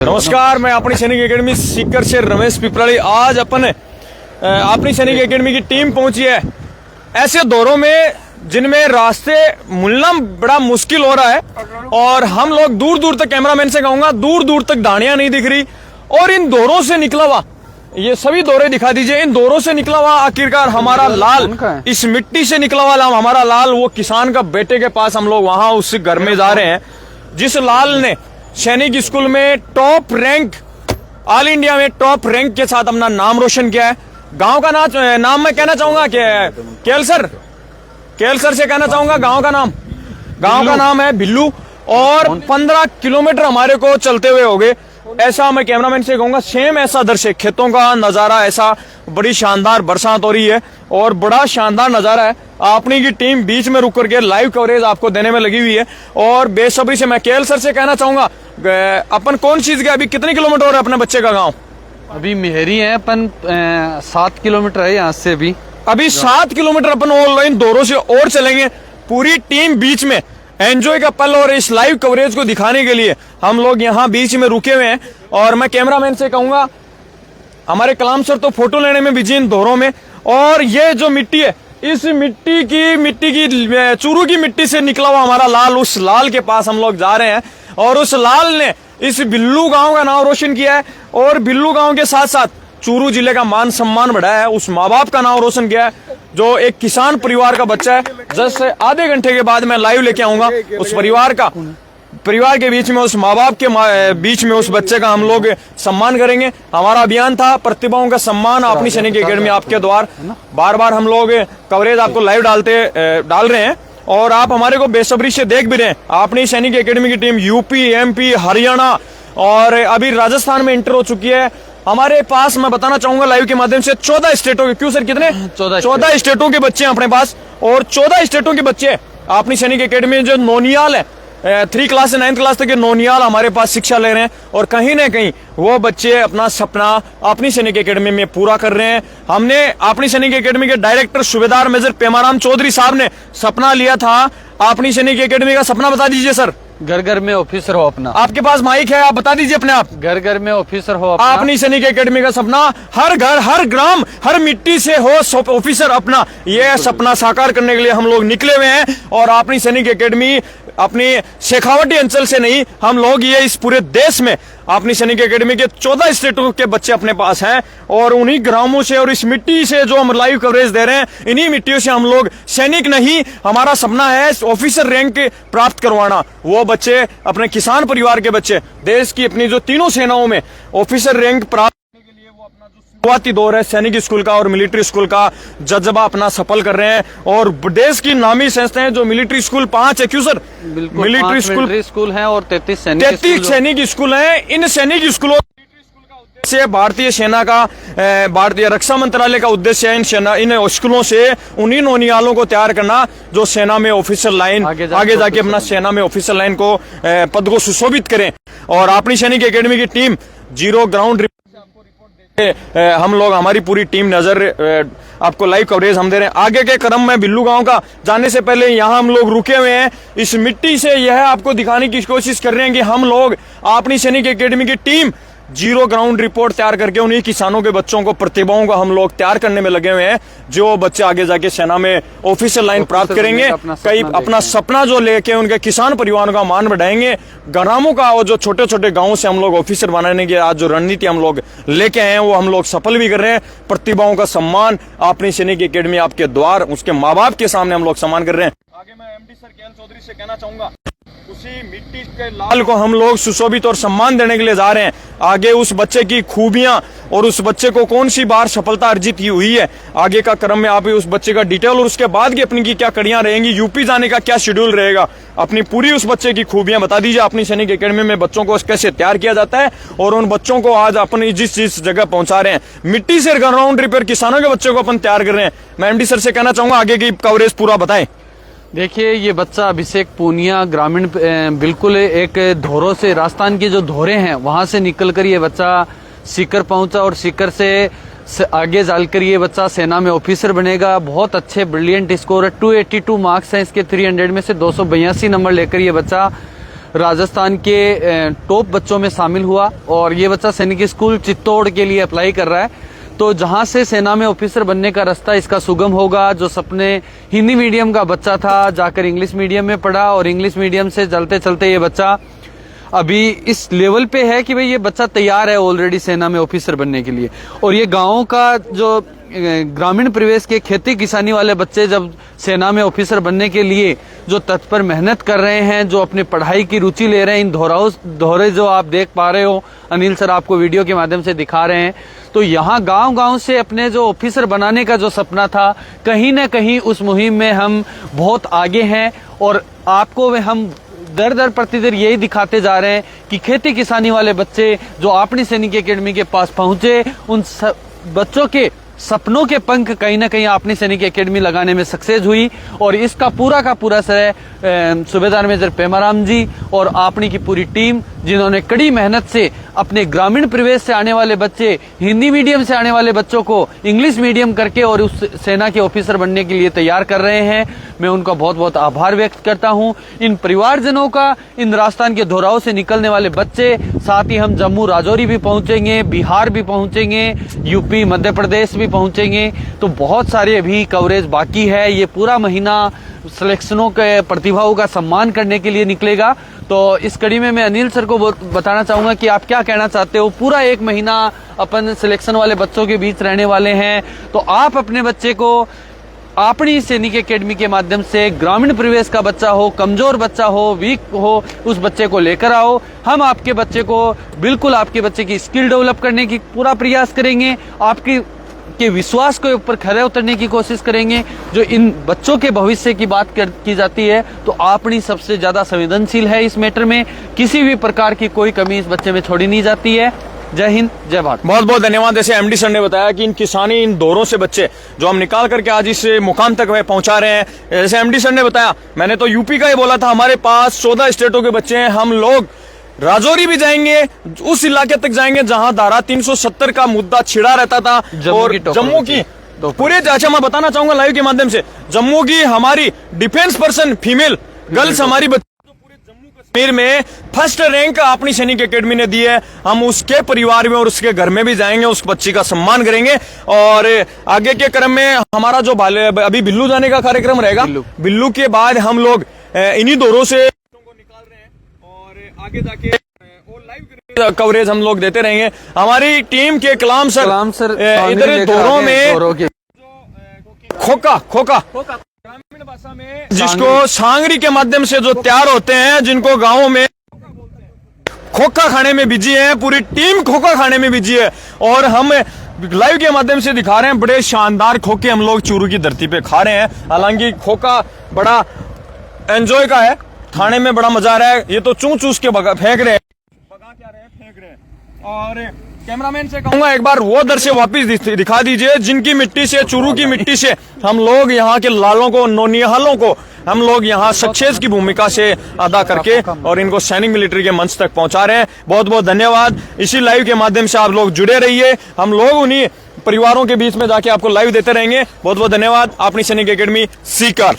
नमस्कार, मैं अपनी सैनिक एकेडमी सीकर से रमेश पिपराड़ी। आज अपन अपनी सैनिक एकेडमी की टीम पहुंची है ऐसे दौरों में जिनमें रास्ते मिलना बड़ा मुश्किल हो रहा है और हम लोग दूर दूर तक, कैमरामैन से कहूंगा, दूर दूर तक गाड़ियां नहीं दिख रही। और इन दौरों से निकला हुआ, ये सभी दौरे दिखा दीजिए, इन दौरों से निकला हुआ आखिरकार हमारा लाल, इस मिट्टी से निकला हुआ हमारा लाल, वो किसान का बेटे के पास हम लोग वहां उस घर में जा रहे हैं जिस लाल ने सैनिक स्कूल में टॉप रैंक, ऑल इंडिया में टॉप रैंक के साथ अपना नाम रोशन किया है। गांव का नाम मैं कहना चाहूंगा कि केल सर से कहना चाहूंगा गांव का नाम है बिल्लू। और 15 किलोमीटर हमारे को चलते हुए हो गए। ऐसा मैं कैमरामैन से कहूंगा, सेम ऐसा दृश्य, खेतों का नजारा, ऐसा बड़ी शानदार बरसात हो रही है और बड़ा शानदार नजारा है। अपनी की टीम बीच में रुक करके लाइव कवरेज आपको देने में लगी हुई है और बेसब्री से मैं केएल सर से कहना चाहूंगा, अपन कौन चीज के, अभी कितने किलोमीटर हो रहे अपने बच्चे का गांव? अभी मेहरी है अपन 7 किलोमीटर है यहाँ से। अभी 7 किलोमीटर अपन ऑनलाइन दौरों से और चलेंगे। पूरी टीम बीच में एंजॉय का पल और इस लाइव कवरेज को दिखाने के लिए हम लोग यहाँ बीच में रुके हुए हैं। और मैं कैमरामैन से कहूंगा, हमारे कलाम सर तो फोटो लेने में बिजी इन दौरों में। और ये जो मिट्टी है, इस मिट्टी की चूरू की मिट्टी से निकला हुआ हमारा लाल, उस लाल के पास हम लोग जा रहे हैं। और उस लाल ने इस बिल्लू गांव का नाम रोशन किया है और बिल्लू गांव के साथ साथ चूरू जिले का मान सम्मान बढ़ाया है, उस माँ बाप का नाम रोशन किया है जो एक किसान परिवार का बच्चा है। जस्ट आधे घंटे के बाद मैं लाइव लेके आऊंगा उस परिवार के बीच में, उस माँ बाप के बीच में उस बच्चे का हम लोग सम्मान करेंगे। हमारा अभियान था प्रतिभाओं का सम्मान, अपनी सैनिक एकेडमी आपके द्वार। बार बार हम लोग कवरेज आपको लाइव डाल रहे हैं और आप हमारे को बेसब्री से देख भी रहे हैं। अपनी सैनिक एकेडमी की टीम यूपी, एमपी, हरियाणा और अभी राजस्थान में एंटर हो चुकी है। हमारे पास मैं बताना चाहूंगा लाइव के माध्यम से 14 स्टेटों के, क्यों सर, कितने 14 स्टेटों के बच्चे हैं अपने पास। और 14 स्टेटों के बच्चे अपनी सैनिक एकेडमी में जो नौनियाल है, 3 क्लास से 9th क्लास तक के नौनियाल हमारे पास शिक्षा ले रहे हैं और कहीं ना कहीं वो बच्चे अपना सपना अपनी सैनिक एकेडमी में पूरा कर रहे हैं। हमने अपनी सैनिक एकेडमी के डायरेक्टर सूबेदार मेजर पेमाराम चौधरी साहब ने सपना लिया था। अपनी सैनिक एकेडमी का सपना बता दीजिए सर। घर घर में ऑफिसर हो अपना। आपके पास माइक है, आप बता दीजिए अपने आप। घर घर में ऑफिसर हो अपना। अपनी सैनिक एकेडमी का सपना हर घर, हर ग्राम, हर मिट्टी से हो ऑफिसर अपना। ये सपना साकार करने के लिए हम लोग निकले हुए हैं। और अपनी सैनिक एकेडमी अपनी शेखावटी अंचल से नहीं, हम लोग ये इस पूरे देश में अपनी सैनिक एकेडमी के 14 स्टेटों के बच्चे अपने पास हैं और उन्हीं ग्रामों से और इस मिट्टी से जो हम लाइव कवरेज दे रहे हैं, इन्हीं मिट्टियों से हम लोग सैनिक नहीं, हमारा सपना है ऑफिसर रैंक प्राप्त करवाना। वो बच्चे अपने किसान परिवार के बच्चे, देश की अपनी जो तीनों सेनाओं में ऑफिसर रैंक प्राप्त करने के लिए वो अपना जो शुरुआती दौर है सैनिक स्कूल का और मिलिट्री स्कूल का जज्बा अपना सफल कर रहे हैं। और देश की नामी संस्थाएं जो मिलिट्री स्कूल 5 है, क्यों सर? मिलिट्री स्कूल है और 33 सैनिक स्कूल है। इन सैनिक स्कूलों से भारतीय सेना का, भारतीय रक्षा मंत्रालय का उद्देश्य है इन स्कूलों से उन्हीं नौनियालों को तैयार करना जो सेना में ऑफिसर लाइन आगे जाके अपना सेना में ऑफिसर लाइन को पद को सुशोभित करें। और अपनी सैनिक एकेडमी की टीम जीरो ग्राउंड हम लोग, हमारी पूरी टीम नजर आपको लाइव कवरेज हम दे रहे हैं। आगे के क्रम में बिल्लू गांव का जाने से पहले यहाँ हम लोग रुके हुए हैं। इस मिट्टी से यह आपको दिखाने की कोशिश कर रहे हैं कि हम लोग अपनी सैनिक एकेडमी की टीम जीरो ग्राउंड रिपोर्ट तैयार करके उन्हीं किसानों के बच्चों को, प्रतिभाओं को हम लोग तैयार करने में लगे हुए हैं जो बच्चे आगे जाके सेना में ऑफिसर लाइन प्राप्त करेंगे। कई अपना सपना जो लेके उनके किसान परिवारों का मान बढ़ाएंगे। ग्रामों का और जो छोटे छोटे गांवों से हम लोग ऑफिसर बनाने की आज जो रणनीति हम लोग लेके आए हैं वो हम लोग सफल भी कर रहे हैं। प्रतिभाओं का सम्मान अपनी सैनिक एकेडमी आपके द्वार, उसके माँ बाप के सामने हम लोग सम्मान कर रहे हैं। आगे मैं एमडी सर केएल चौधरी से कहना चाहूंगा, उसी मिट्टी के लाल को हम लोग सुशोभित और सम्मान देने के लिए जा रहे हैं। आगे उस बच्चे की खूबियां और उस बच्चे को कौन सी बार सफलता अर्जित हुई है, आगे का क्रम में आप उस बच्चे का डिटेल और उसके बाद की अपनी की क्या कड़ियां रहेंगी, यूपी जाने का क्या शेड्यूल रहेगा, अपनी पूरी उस बच्चे की खूबियां बता दीजिए। अपनी सैनिक एकेडमी में बच्चों को कैसे तैयार किया जाता है और उन बच्चों को आज अपनी जिस जगह पहुंचा रहे हैं, मिट्टी से ग्राउंड रिपेयर किसानों के बच्चों को अपन तैयार कर रहे हैं। मैं एमडी सर से कहना चाहूंगा आगे की कवरेज पूरा बताएं। देखिए, ये बच्चा अभिषेक पूनिया ग्रामीण, बिल्कुल एक धोरों से, राजस्थान के जो धोरे हैं वहां से निकलकर ये बच्चा सीकर पहुंचा और सीकर से आगे जाकर ये बच्चा सेना में ऑफिसर बनेगा। बहुत अच्छे ब्रिलियंट स्कोर है, 282 मार्क्स हैं इसके 300 में से, 282 नंबर लेकर ये बच्चा राजस्थान के टॉप बच्चों में शामिल हुआ और ये बच्चा सैनिक स्कूल चित्तौड़ के लिए अप्लाई कर रहा है। तो जहां से सेना में ऑफिसर बनने का रास्ता इसका सुगम होगा। जो सपने हिंदी मीडियम का बच्चा था, जाकर इंग्लिश मीडियम में पढ़ा और इंग्लिश मीडियम से चलते चलते ये बच्चा अभी इस लेवल पे है कि भाई ये बच्चा तैयार है ऑलरेडी सेना में ऑफिसर बनने के लिए। और ये गाँव का जो ग्रामीण परिवेश के खेती किसानी वाले बच्चे जब सेना में ऑफिसर बनने के लिए जो तत्पर मेहनत कर रहे हैं, जो अपनी पढ़ाई की रुचि ले रहे हैं, इन दोहरे जो आप देख पा रहे हो, अनिल सर आपको वीडियो के माध्यम से दिखा रहे हैं, तो यहाँ गांव-गांव से अपने जो ऑफिसर बनाने का जो सपना था, कहीं न कहीं उस मुहिम में हम बहुत आगे हैं। और आपको हम दर दर प्रतिदिन यही दिखाते जा रहे हैं कि खेती किसानी वाले बच्चे जो अपनी सैनिक एकेडमी के पास पहुंचे, उन बच्चों के सपनों के पंख कहीं ना कहीं अपनी सैनिक एकेडमी लगाने में सक्सेस हुई। और इसका पूरा का पूरा श्रेय सूबेदार मेजर पेमाराम जी और आपनी की पूरी टीम, जिन्होंने कड़ी मेहनत से अपने ग्रामीण परिवेश से आने वाले बच्चे, हिंदी मीडियम से आने वाले बच्चों को इंग्लिश मीडियम करके और उस सेना के ऑफिसर बनने के लिए तैयार कर रहे हैं। मैं उनका बहुत बहुत आभार व्यक्त करता हूं। इन परिवारजनों का, इन राजस्थान के दोहराव से निकलने वाले बच्चे, साथ ही हम जम्मू राजौरी भी पहुंचेंगे, बिहार भी पहुंचेंगे, यूपी मध्य प्रदेश भी पहुंचेंगे। तो बहुत सारे अभी कवरेज बाकी है। ये पूरा महीना सिलेक्शनों के प्रतिभाओं का सम्मान करने के लिए निकलेगा। तो इस कड़ी में मैं अनिल सर को बताना चाहूंगा कि आप क्या कहना चाहते हो। पूरा एक महीना अपन सिलेक्शन वाले बच्चों के बीच रहने वाले हैं, तो आप अपने बच्चे को अपनी सैनिक एकेडमी के माध्यम से, ग्रामीण परिवेश का बच्चा हो, कमजोर बच्चा हो, वीक हो, उस बच्चे को लेकर आओ। हम आपके बच्चे को बिल्कुल, आपके बच्चे की स्किल डेवलप करने की पूरा प्रयास करेंगे, आपके विश्वास के ऊपर खरे उतरने की कोशिश करेंगे। जो इन बच्चों के भविष्य की बात की जाती है, तो आपनी सबसे ज्यादा संवेदनशील है इस मैटर में। किसी भी प्रकार की कोई कमी इस बच्चे में छोड़ी नहीं जाती है। जय हिंद, जय भारत। बहुत बहुत धन्यवाद। जैसे एमडी सर ने बताया कि इन किसानी, इन दौरों से बच्चे जो हम निकाल करके आज इस मुकाम तक पहुंचा रहे हैं। जैसे एमडी सर ने बताया, मैंने तो यूपी का ही बोला था, हमारे पास 14 स्टेटों के बच्चे हैं। हम लोग राजौरी भी जाएंगे, उस इलाके तक जाएंगे जहां धारा 370 का मुद्दा छिड़ा रहता था। और जम्मू की पूरे, अच्छा मैं बताना चाहूंगा लाइव के माध्यम से, जम्मू की हमारी डिफेंस पर्सन फीमेल गर्ल्स, हमारी पूरे जम्मू कश्मीर में फर्स्ट रैंक अपनी सैनिक एकेडमी ने दी है। हम उसके परिवार में और उसके घर में भी जाएंगे, उस बच्ची का सम्मान करेंगे। और आगे के क्रम में हमारा जो अभी बिल्लू जाने का कार्यक्रम रहेगा, बिल्लू के बाद हम लोग इन्हीं दौरों से निकाल रहे हैं और आगे जाके और लाइव कवरेज हम लोग देते रहेंगे। हमारी टीम के कलाम सर इधर दौरों में खोका ग्रामीण भाषा में जिसको सांगरी के माध्यम से जो तैयार होते हैं, जिनको गाँवों में खोखा खाने में बिजी है, पूरी टीम खोखा खाने में बिजी है। और हम लाइव के माध्यम से दिखा रहे हैं, बड़े शानदार खोखे हम लोग चूरू की धरती पे खा रहे हैं। हालांकि खोखा बड़ा एंजॉय का है, खाने में बड़ा मजा आ रहा है। ये तो चूस के फेंक रहे हैं, फेंक रहे हैं। और कैमरामैन से कहूंगा एक बार वो दर से वापिस दिखा दीजिए, जिनकी मिट्टी से, चूरू की मिट्टी से हम लोग यहाँ के लालों को, नौनिहालों को हम लोग यहाँ सक्सेस की भूमिका से अदा करके और इनको सैनिक मिलिट्री के मंच तक पहुंचा रहे हैं। बहुत बहुत धन्यवाद। इसी लाइव के माध्यम से आप लोग जुड़े रहिए, हम लोग उन्हीं परिवारों के बीच में जाके आपको लाइव देते रहेंगे। बहुत बहुत धन्यवाद। अपनी सैनिक एकेडमी सीकर।